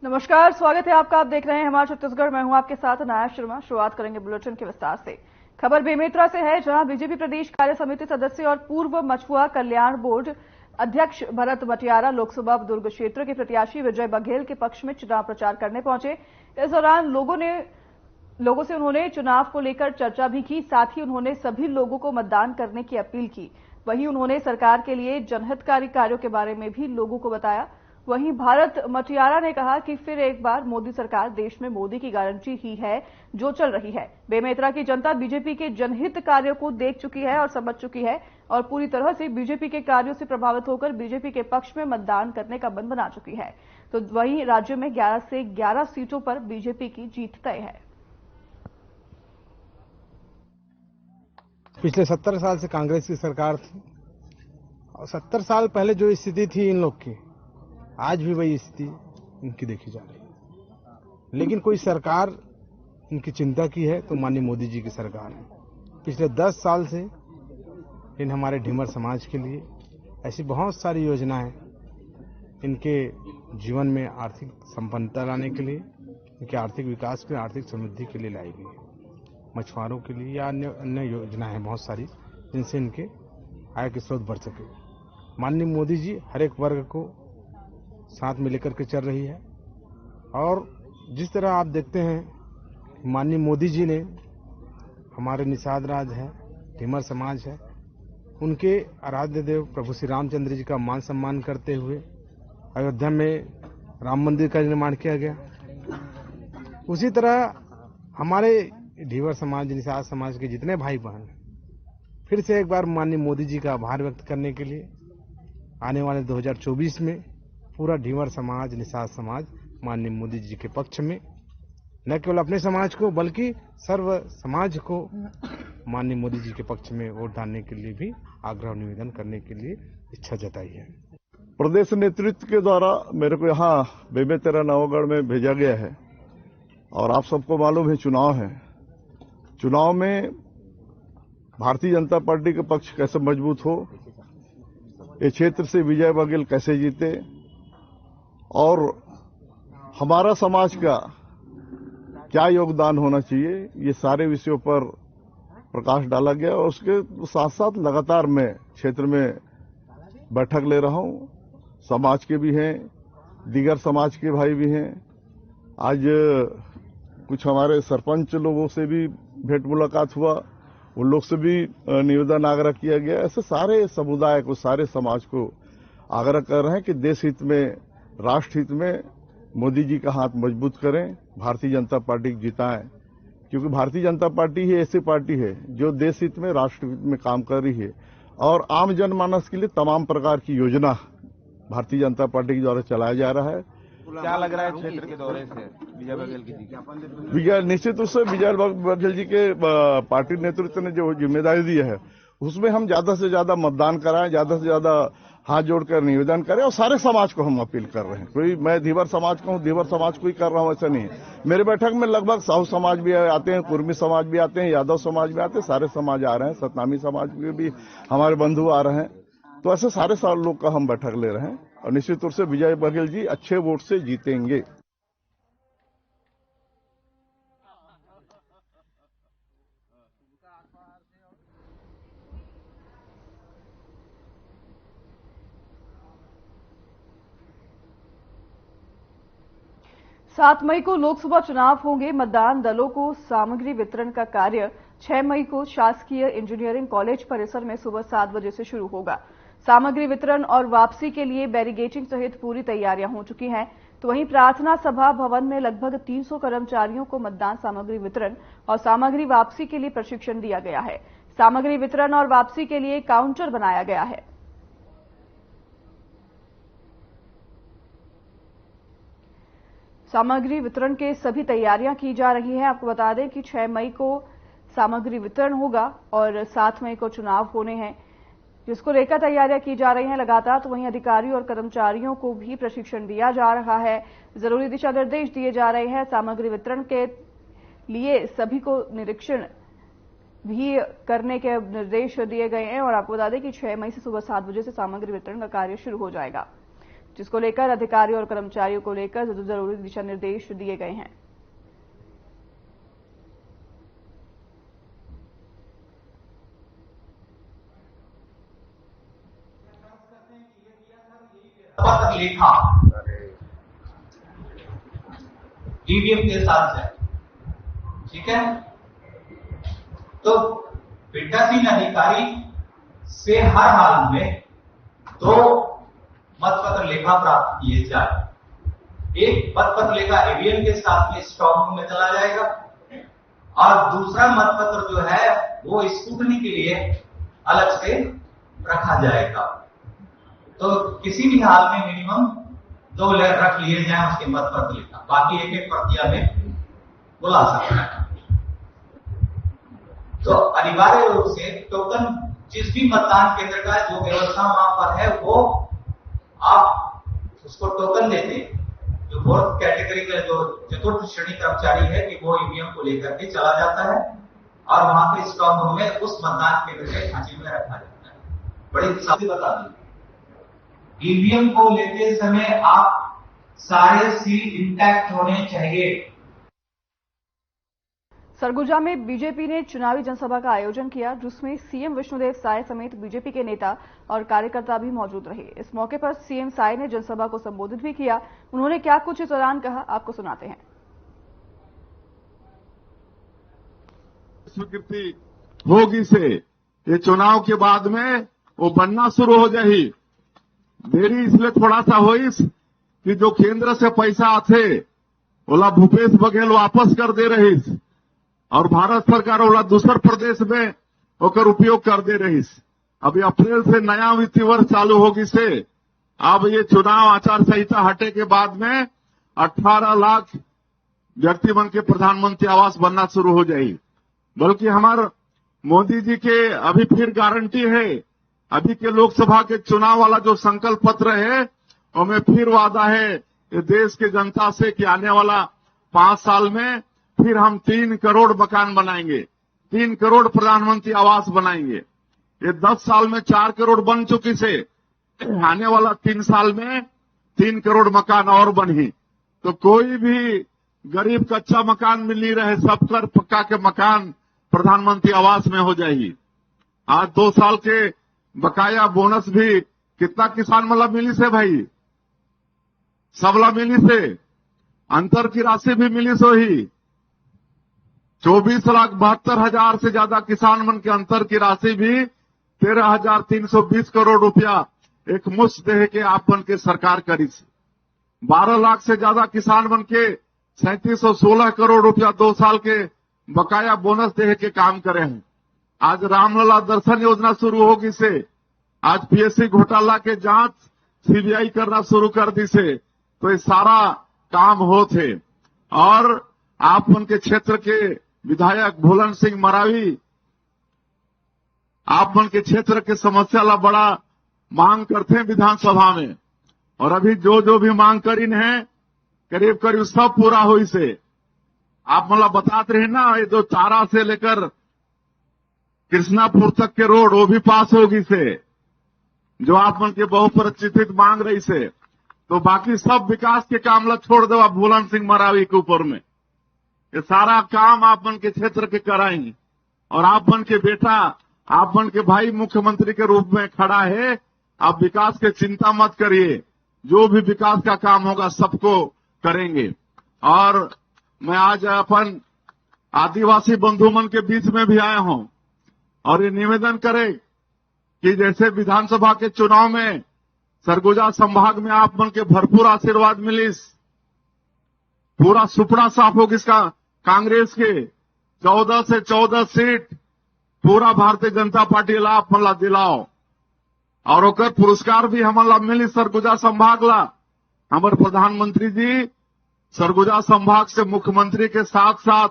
नमस्कार, स्वागत है आपका। आप देख रहे हैं हमारा छत्तीसगढ़। मैं हूं आपके साथ अनाया शर्मा। शुरुआत करेंगे बुलेटिन के विस्तार से। खबर बेमेतरा से है, जहां बीजेपी प्रदेश कार्य समिति सदस्य और पूर्व मछुआ कल्याण बोर्ड अध्यक्ष भरत मटियारा लोकसभा दुर्ग क्षेत्र के प्रत्याशी विजय बघेल के पक्ष में चुनाव प्रचार करने पहुंचे। इस दौरान लोगों से उन्होंने चुनाव को लेकर चर्चा भी की। साथ ही उन्होंने सभी लोगों को मतदान करने की अपील की। वहीं उन्होंने सरकार के लिए जनहितकारी कार्यों के बारे में भी लोगों को बताया। वहीं भारत मटियारा ने कहा कि फिर एक बार मोदी सरकार देश में मोदी की गारंटी ही है जो चल रही है। बेमेतरा की जनता बीजेपी के जनहित कार्यों को देख चुकी है और समझ चुकी है और पूरी तरह से बीजेपी के कार्यों से प्रभावित होकर बीजेपी के पक्ष में मतदान करने का मन बना चुकी है। तो वहीं राज्य में 11 से 11 सीटों पर बीजेपी की जीत तय है। पिछले 70 साल से कांग्रेस की सरकार थी और 70 साल पहले जो स्थिति थी इन लोग की, आज भी वही स्थिति इनकी देखी जा रही है। लेकिन कोई सरकार इनकी चिंता की है तो माननीय मोदी जी की सरकार है। पिछले 10 साल से इन हमारे ढीमर समाज के लिए ऐसी बहुत सारी योजनाएं इनके जीवन में आर्थिक संपन्नता लाने के लिए, इनके आर्थिक विकास के, आर्थिक समृद्धि के लिए लाई गई है। मछुआरों के लिए या अन्य योजनाएं हैं बहुत सारी, जिनसे इनके आय के स्रोत बढ़ सके। माननीय मोदी जी हर एक वर्ग को साथ में लेकर के चल रही है और जिस तरह आप देखते हैं माननीय मोदी जी ने हमारे निषाद राज है, ढीमर समाज है, उनके आराध्य देव प्रभु श्री रामचंद्र जी का मान सम्मान करते हुए अयोध्या में राम मंदिर का निर्माण किया गया। उसी तरह हमारे ढीवर समाज, निषाद समाज के जितने भाई बहन फिर से एक बार माननीय मोदी जी का आभार व्यक्त करने के लिए आने वाले 2024 में पूरा ढीवर समाज, निषाद समाज माननीय मोदी जी के पक्ष में, न केवल अपने समाज को बल्कि सर्व समाज को माननीय मोदी जी के पक्ष में वोट डालने के लिए भी आग्रह निवेदन करने के लिए इच्छा जताई है। प्रदेश नेतृत्व के द्वारा मेरे को यहाँ बेमेतरा नवागढ़ में भेजा गया है और आप सबको मालूम है चुनाव है। चुनाव में भारतीय जनता पार्टी के पक्ष कैसे मजबूत हो, ये क्षेत्र से विजय बघेल कैसे जीते और हमारा समाज का क्या योगदान होना चाहिए, ये सारे विषयों पर प्रकाश डाला गया और उसके साथ साथ लगातार मैं क्षेत्र में बैठक ले रहा हूं। समाज के भी हैं, दीगर समाज के भाई भी हैं। आज कुछ हमारे सरपंच लोगों से भी भेंट मुलाकात हुआ, उन लोग से भी निवेदन आग्रह किया गया। ऐसे सारे समुदाय को, सारे समाज को आग्रह कर रहे हैं कि देश हित में, राष्ट्र हित में मोदी जी का हाथ मजबूत करें, भारतीय जनता पार्टी को जिताएं, क्योंकि भारतीय जनता पार्टी ही ऐसी पार्टी है जो देश हित में, राष्ट्र हित में काम कर रही है और आम जनमानस के लिए तमाम प्रकार की योजना भारतीय जनता पार्टी के द्वारा चलाया जा रहा है। क्या लग रहा है क्षेत्र के दौरे से विजय बघेल की जीत? निश्चित रूप से विजय बघेल जी के पार्टी नेतृत्व ने जो जिम्मेदारी दी है उसमें हम ज्यादा से ज्यादा मतदान कराएं, ज्यादा से ज्यादा हाथ जोड़कर निवेदन करें और सारे समाज को हम अपील कर रहे हैं। कोई मैं धीवर समाज का हूं, धीवर समाज को ही कर रहा हूं ऐसा नहीं है। मेरे बैठक में लगभग साहू समाज भी आते हैं, कुर्मी समाज भी आते हैं, यादव समाज भी आते हैं, सारे समाज आ रहे हैं, सतनामी समाज के भी हमारे बंधु आ रहे हैं। तो ऐसे सारे लोग का हम बैठक ले रहे हैं और निश्चित रूप से विजय बघेल जी अच्छे वोट से जीतेंगे। सात मई को लोकसभा चुनाव होंगे। मतदान दलों को सामग्री वितरण का कार्य 6 मई को शासकीय इंजीनियरिंग कॉलेज परिसर में सुबह 7 बजे से शुरू होगा। सामग्री वितरण और वापसी के लिए बैरिगेटिंग सहित पूरी तैयारियां हो चुकी हैं। तो वहीं प्रार्थना सभा भवन में लगभग 300 कर्मचारियों को मतदान सामग्री वितरण और सामग्री वापसी के लिए प्रशिक्षण दिया गया है। सामग्री वितरण और वापसी के लिए काउंटर बनाया गया है। सामग्री वितरण के सभी तैयारियां की जा रही हैं। आपको बता दें कि 6 मई को सामग्री वितरण होगा और 7 मई को चुनाव होने हैं, जिसको लेकर तैयारियां की जा रही हैं लगातार। तो वहीं अधिकारियों और कर्मचारियों को भी प्रशिक्षण दिया जा रहा है, जरूरी दिशा निर्देश दिए जा रहे हैं। सामग्री वितरण के लिए सभी को निरीक्षण भी करने के निर्देश दिए गए हैं और आपको बता दें कि 6 मई से सुबह 7 बजे से सामग्री वितरण का कार्य शुरू हो जाएगा। जिसको लेकर अधिकारियों और कर्मचारियों को लेकर जरूरी दिशा निर्देश दिए गए हैं। लेखा ईवीएम के साथ है, ठीक है। तो पीठासीन अधिकारी से हर हाल में 2 मतपत्र लेखा प्राप्त किए जाए। एक मतपत्र लेखा ईवीएम के साथ में स्ट्रांग रूम में चला जाएगा और दूसरा मतपत्र जो है वो स्क्रूटनी के लिए अलग से रखा जाएगा। तो किसी भी हाल में मिनिमम 2 रख लिए जाए उसके मतपत्र लेखा, बाकी एक प्रतियां में बुला सकता है। तो अनिवार्य रूप से टोकन जिस भी मतदान केंद्र का जो व्यवस्था वहां पर है वो आप उसको टोकन देते हैं। जो 4th कैटेगरी का जो 4th श्रेणी कर्मचारी है कि वो ईवीएम को लेकर के चला जाता है और वहां पे स्ट्रांग रूम में उस मतदान केंद्र के खांचे में रखा जाता है। बड़ी साफ बता दी, ईवीएम को लेते समय आप सारे सील इंटैक्ट होने चाहिए। सरगुजा में बीजेपी ने चुनावी जनसभा का आयोजन किया, जिसमें सीएम विष्णुदेव साय समेत बीजेपी के नेता और कार्यकर्ता भी मौजूद रहे। इस मौके पर सीएम साय ने जनसभा को संबोधित भी किया। उन्होंने क्या कुछ इस दौरान कहा, आपको सुनाते हैं। स्वीकृति होगी से ये चुनाव के बाद में वो बनना शुरू हो जाही। देरी इसलिए थोड़ा सा हुई कि जो केंद्र से पैसा आते बोला भूपेश बघेल वापस कर दे रही और भारत सरकार बोला दूसर प्रदेश में होकर उपयोग कर दे रही। अभी अप्रैल से नया वित्तीय वर्ष चालू होगी से अब ये चुनाव आचार संहिता हटे के बाद में 18 लाख व्यक्ति बन के प्रधानमंत्री आवास बनना शुरू हो जाएगी। बल्कि हमारे मोदी जी के अभी फिर गारंटी है, अभी के लोकसभा के चुनाव वाला जो संकल्प पत्र है उसमें फिर वादा है ये देश की जनता से कि आने वाला 5 साल में फिर हम 3 करोड़ मकान बनाएंगे, 3 करोड़ प्रधानमंत्री आवास बनाएंगे। ये 10 साल में 4 करोड़ बन चुकी से आने वाला 3 साल में 3 करोड़ मकान और बनी। तो कोई भी गरीब कच्चा मकान मिल नहीं रहे, सब कर पक्का के मकान प्रधानमंत्री आवास में हो जाएगी। आज 2 साल के बकाया बोनस भी कितना किसान मतलब मिली से भाई, सबला मिली से, अंतर की राशि भी मिली सो ही 24,72,000 से ज्यादा किसान मन के अंतर की राशि भी 13,320 करोड़ रुपया एक मुश्त दे के आप मन के सरकार करी। 12 लाख से ज्यादा किसान मन के 3716 करोड़ रुपया 2 साल के बकाया बोनस दे के काम करे हैं। आज रामलला दर्शन योजना शुरू होगी से, आज पीएससी घोटाला के जांच सीबीआई करना शुरू कर दी से, तो ये सारा काम हो थे। और आप उनके क्षेत्र के विधायक भोलन सिंह मरावी आप मन के क्षेत्र के समस्या ला बड़ा मांग करते हैं विधानसभा में, और अभी जो भी मांग करीन है करीब करीब सब पूरा हुई से। आप मतलब बताते रहे ना, ये जो चारा से लेकर कृष्णापुर तक के रोड वो भी पास होगी से, जो आप मन के बहुप्रचलित मांग रही से। तो बाकी सब विकास के काम ला छोड़ दो आप भोलन सिंह मरावी के ऊपर में, ये सारा काम आप मन के क्षेत्र के कराएंगे। और आप मन के बेटा, आप मन के भाई मुख्यमंत्री के रूप में खड़ा है, आप विकास की चिंता मत करिए, जो भी विकास का काम होगा सबको करेंगे। और मैं आज अपन आदिवासी बंधु मन के बीच में भी आया हूं और ये निवेदन करे कि जैसे विधानसभा के चुनाव में सरगुजा संभाग में आप मन के भरपूर आशीर्वाद मिलिस, पूरा सुपड़ा साफ होगी इसका कांग्रेस के 14 से 14 सीट पूरा भारतीय जनता पार्टी ला आप मला दिलाओ, और ओकर पुरस्कार भी हमला मिली सरगुजा संभाग ला। हमारे प्रधानमंत्री जी सरगुजा संभाग से मुख्यमंत्री के साथ साथ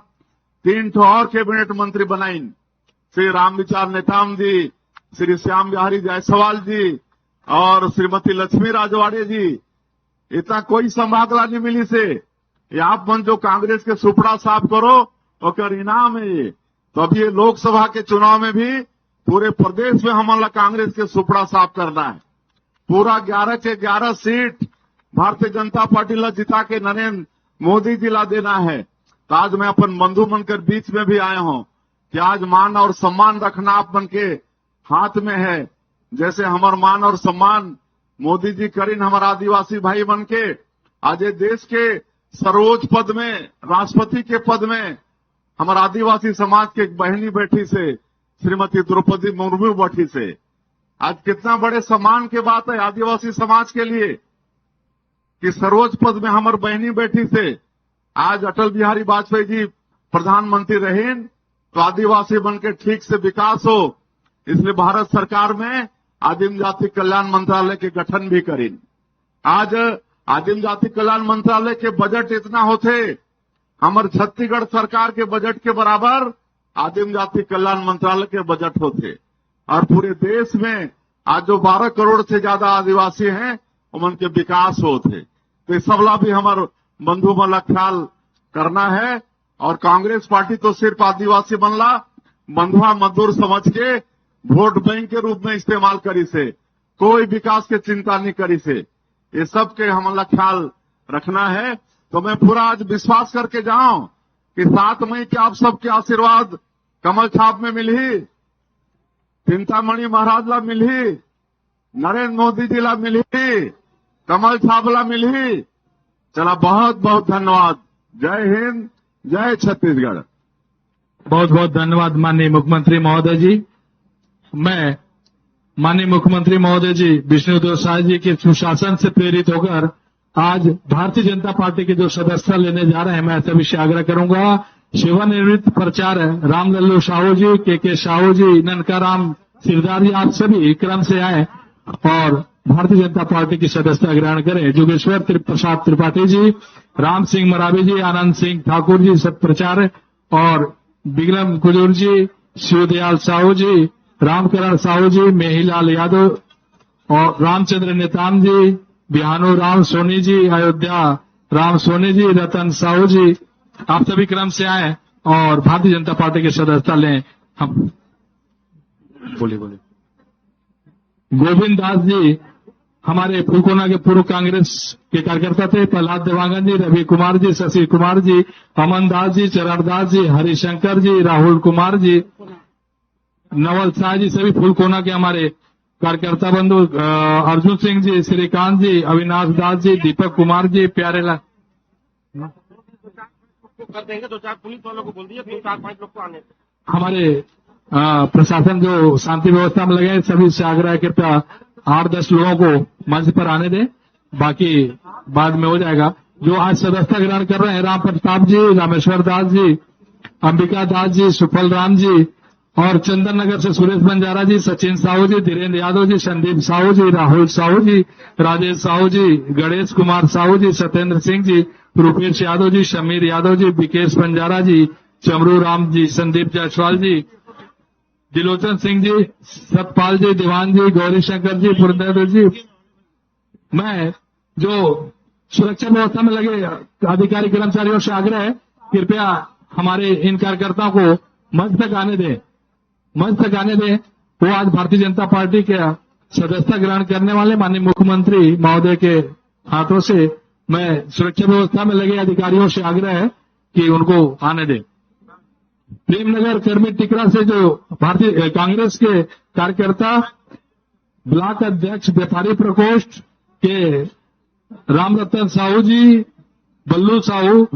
3 ठो और कैबिनेट मंत्री बनाइन, श्री रामविचार नेताम जी, श्री श्याम बिहारी जायसवाल जी और श्रीमती लक्ष्मी राजवाड़े जी। इतना कोई संभाग ला नहीं मिली से, ये आप मन जो कांग्रेस के सुपड़ा साफ करो और इनाम है ये। तो अब ये लोकसभा के चुनाव में भी पूरे प्रदेश में हमारा कांग्रेस के सुपड़ा साफ करना है। पूरा 11 के 11 सीट भारतीय जनता पार्टीला जिता के नरेंद्र मोदी जी ला देना है। तो आज मैं अपन बंधु बनकर बीच में भी आया हूं कि आज मान और सम्मान रखना आप बन के हाथ में है। जैसे हमार मान और सम्मान मोदी जी करीन हमारा आदिवासी भाई बन के आज ये देश के सर्वोच्च पद में, राष्ट्रपति के पद में हमारा आदिवासी समाज के एक बहनी बैठी से, श्रीमती द्रौपदी मुर्मू बैठी से। आज कितना बड़े सम्मान की बात है आदिवासी समाज के लिए कि सर्वोच्च पद में हमारी बहनी बैठी से। आज अटल बिहारी वाजपेयी जी प्रधानमंत्री रहे तो आदिवासी बन के ठीक से विकास हो, इसलिए भारत सरकार में आदिम जाति कल्याण मंत्रालय के गठन भी करी। आज आदिम जाति कल्याण मंत्रालय के बजट इतना होते, हमारे छत्तीसगढ़ सरकार के बजट के बराबर आदिम जाति कल्याण मंत्रालय के बजट होते। और पूरे देश में आज जो 12 करोड़ से ज्यादा आदिवासी हैं उनके विकास होते। तो इस सबला भी हमारे बंधु वाला ख्याल करना है। और कांग्रेस पार्टी तो सिर्फ आदिवासी बनला बंधुआ मजदूर समझ के वोट बैंक के रूप में इस्तेमाल करी से, कोई विकास की चिंता नहीं करी से। ये सब के हमारा ख्याल रखना है। तो मैं पूरा आज विश्वास करके जाऊं कि 7 मई के आप सबके आशीर्वाद कमल छाप में मिली, चिंतामणि महाराज ला मिली, नरेंद्र मोदी जी ला मिली, कमल छाप ला मिली। चला, बहुत बहुत धन्यवाद। जय हिंद, जय छत्तीसगढ़। बहुत बहुत धन्यवाद माननीय मुख्यमंत्री महोदय जी। मैं माननीय मुख्यमंत्री महोदय जी विष्णुदेव साय जी के सुशासन से प्रेरित होकर आज भारतीय जनता पार्टी के जो सदस्यता लेने जा रहे हैं, मैं सभी से आग्रह करूंगा, सेवानिवृत्त प्रचारक रामलल्लू साहू जी, के साहू जी, ननकाराम सिरदार जी, आप सभी क्रम से आए और भारतीय जनता पार्टी की सदस्यता ग्रहण करें। जोगेश्वर प्रसाद त्रिपाठी जी, राम सिंह मरावी जी, आनंद सिंह ठाकुर जी सब प्रचारक, और बिगलम कुजूर जी, शिवदयाल साहू जी, रामकरण साहू जी, मेहीलाल यादव और रामचंद्र नेताम जी, बिहानो राम सोनी जी, अयोध्या राम सोनी जी, रतन साहू जी, आप सभी क्रम से आए और भारतीय जनता पार्टी की सदस्यता लें। हम बोलिए। गोविंद दास जी हमारे फुलकोना के पूर्व कांग्रेस के कार्यकर्ता थे। प्रहलाद देवांगन जी, रवि कुमार जी, शशि कुमार जी, अमन दास जी, चरण दास जी, हरिशंकर जी, राहुल कुमार जी, नवल शाह जी, सभी फुलकोना के हमारे कार्यकर्ता बंधु, अर्जुन सिंह जी, श्रीकांत जी, अविनाश दास जी, दीपक कुमार जी, प्यारेलाल कर देंगे। 2-4 पुलिस वालों को बोल दिए, 4-5 लोग को आने। हमारे प्रशासन जो शांति व्यवस्था में लगे सभी से आग्रह है कृपया 8-10 लोगों को मंच पर आने दें, बाकी बाद में हो जाएगा। जो आज सदस्यता ग्रहण कर रहे हैं, राम प्रताप जी, रामेश्वर दास जी, अंबिका दास जी, सुफल राम जी, और चंदन नगर से सुरेश बंजारा जी, सचिन साहू जी, धीरेन्द्र यादव जी, संदीप साहू जी, राहुल साहू जी, राजेश साहू जी, गणेश कुमार साहू जी, सत्येंद्र सिंह जी, रूपेश यादव जी, समीर यादव जी, विकेश बंजारा जी, चमरू राम जी, संदीप जायसवाल जी, दिलोचन सिंह जी, सतपाल जी, दीवान जी, गौरी शंकर जी, पुरंदेव जी। मैं जो सुरक्षा व्यवस्था में लगे अधिकारी कर्मचारियों से आग्रह है कृपया हमारे इन कार्यकर्ताओं को मंच तक आने दें। वो आज भारतीय जनता पार्टी के सदस्यता ग्रहण करने वाले माननीय मुख्यमंत्री महोदय के हाथों से मैं सुरक्षा व्यवस्था में लगे अधिकारियों से आग्रह है कि उनको आने दें। प्रेमनगर कर्मी टिकरा से जो भारतीय कांग्रेस के कार्यकर्ता ब्लॉक अध्यक्ष व्यापारी प्रकोष्ठ के रामरतन साहू जी, बल्लू साहू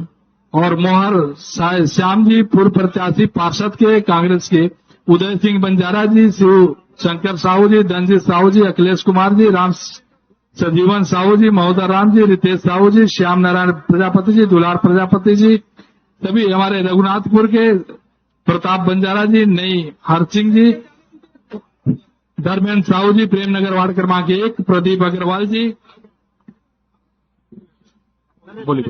और मोहर श्याम जी, पूर्व प्रत्याशी पार्षद के कांग्रेस के उदय सिंह बंजारा जी, शिव शंकर साहू जी, धनजीत साहू जी, अखिलेश कुमार जी, राम संजीवन साहू जी, महोदय राम जी, रितेश साहू जी, श्याम नारायण प्रजापति जी, दुलार प्रजापति जी, सभी हमारे रघुनाथपुर के प्रताप बंजारा जी, नई हर सिंह जी, धर्मेंद्र साहू जी, प्रेमनगर वार्ड क्रमांक 1, प्रदीप अग्रवाल जी। बोलिए।